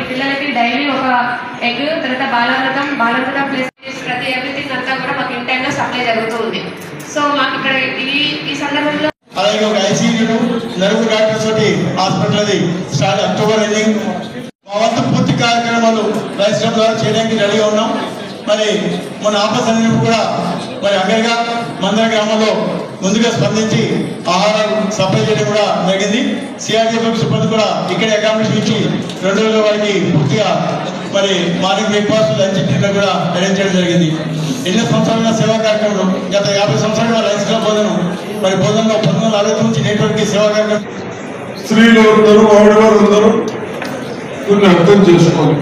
పిల్లలకి డైలీ ఒక ఎగ్ తర్వాత బాలామృతం ప్లస్ ప్రతి ఎవ్రీథింగ్ అంతా కూడా మాకు ఇన్ టైంలో సప్లై జరుగుతుంది. సో మాకు ఇక్కడ ఈ సందర్భంలో అలాగే ఒక ఐసీయూ నలుగురు డాక్టర్స్ తోటి హాస్పిటల్ అది స్టార్ట్ అక్టోబర్ ఎండింగ్. మా వంతు పూర్తి కార్యక్రమాలు రైతుల ద్వారా చేయడానికి రెడీగా ఉన్నాం. మరి మన ఆపస్ అనేప్పుడు కూడా మరి అక్కడిగా మందర గ్రామంలో ముందుగా స్పందించి ఆహారాలు సప్లై చేయడం కూడా జరిగింది. సిఆర్డీఎఫ్ సిబ్బంది కూడా ఇక్కడ అకామిడేషన్ ఇచ్చి 2 రోజుల వారికి పూర్తిగా మరి మార్నింగ్ బ్రేక్ఫాస్ట్ లంచ్ డిన్నర్ కూడా అరేంజ్ చేయడం జరిగింది. ఎన్నో సంవత్సరాల సేవా కార్యక్రమం గత 50 సంవత్సరాలుగా రైస్ క్లబ్ భోజనం మరి భోజనంలో 1940 నుంచి నేటికి సేవా కార్యక్రమం. స్త్రీలు అందరూ ఆడవారు అందరూ కొన్ని అర్థం చేసుకోవాలి.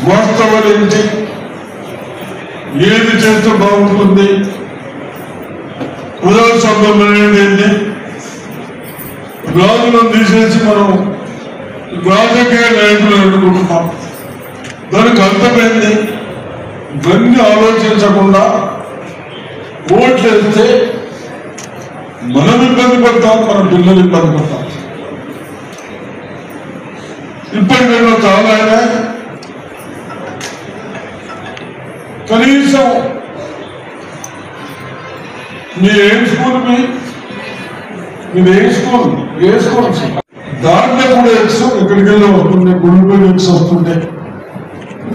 వాస్తవాలు ఏంటి, ఏది చేస్తే బాగుంటుంది, ప్రజాస్వామ్యం అనేది ఏంటి, గాజులను తీసేసి మనం రాజకీయ నాయకులు అనుకుంటున్నాం. దానికి అర్థమైంది ఇవన్నీ ఆలోచించకుండా ఓట్లు వేస్తే మనం ఇబ్బంది పడతాం, మన పిల్లలు ఇబ్బంది పడతాం. ఇప్పటికైనా చాలా కనీసం మీ ఏం స్కూల్ మీరు ఏ స్కూల్ దాంట్లో కూడా ఎక్స్ ఎక్కడికి వెళ్ళి వస్తుండే, గుడిపోయిన ఎక్స్ వస్తుండే,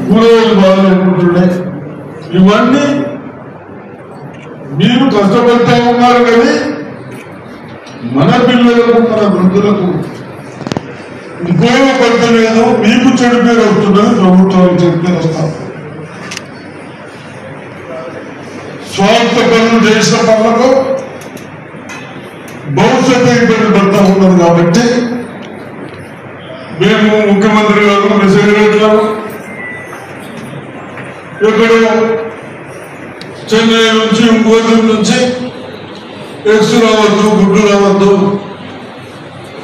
కూరగాయలు బాగాలేకుంటుండే. ఇవన్నీ మీరు కష్టపడతా ఉన్నారు కానీ మన పిల్లలకు మన వృద్ధులకు ఉపయోగపడతలేదు. మీకు చెడు పేరు వస్తున్నది, ప్రభుత్వానికి చెడు పేరు వస్తారు. స్వార్థ పనులు చేసిన పనులకు భవిష్యత్తు ఇబ్బంది పడతా ఉన్నది. కాబట్టి మేము ముఖ్యమంత్రి గారు మెసేజ్ ఎక్కడో చెన్నై నుంచి ఇంకోటి నుంచి ఎక్స్ రావద్దు, గుడ్డు రావద్దు,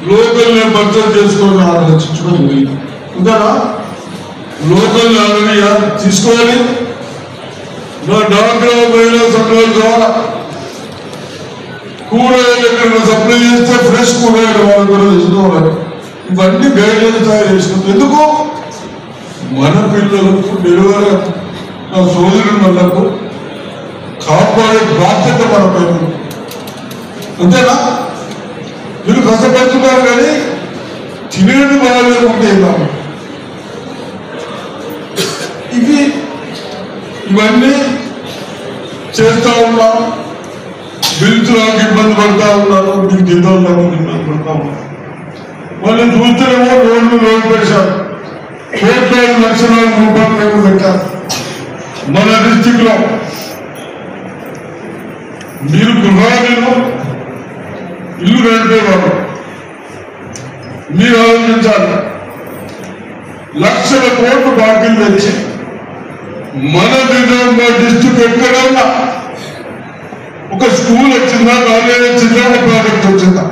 లోకల్ని పర్చేజ్ చేసుకొని ఆలోచించుకోండి. ఇంకా లోకల్ ఆల్రెడీ తీసుకోవాలి. నా డాక్టర్ మహిళా సంఘాల ద్వారా కూరగాయలు ఎక్కడ సప్లై చేస్తే ఫ్రెష్ కూరగాయలు వాళ్ళు కూడా తీసుకోవాలి. ఇవన్నీ గైడ్లైన్స్ తయారు చేసినాం. ఎందుకు మన పిల్లలకు నిలువల సోదరులకు కాపాడే బాధ్యత మన పైన. అంతేనా? మీరు కష్టపడుతున్నారు కానీ తినేది బాగాలేకుంటే ఇవన్నీ చేస్తా ఉన్నాం. బిల్చులకు ఇబ్బంది పడతా ఉన్నారు, మీకు జిల్లాలకు ఇబ్బంది పడతా ఉన్నారు. వాళ్ళు చూస్తేనేమో రోడ్డు పెట్టారు, 5 లక్షల రూపాయలు పెట్టారు. మన డిస్టిక్ లో మీరు గృహాలను ఇల్లు నడిపేవారు, మీరు ఆలోచించాలి. లక్షల కోట్లు బాకీలు తెచ్చి మన నిజామాబాద్ డిస్టిక్ ఎక్కడన్నా ఒక స్కూల్ వచ్చిందా, కాలేజ్ వచ్చిందా, ఒక ప్రాజెక్ట్ వచ్చిందా?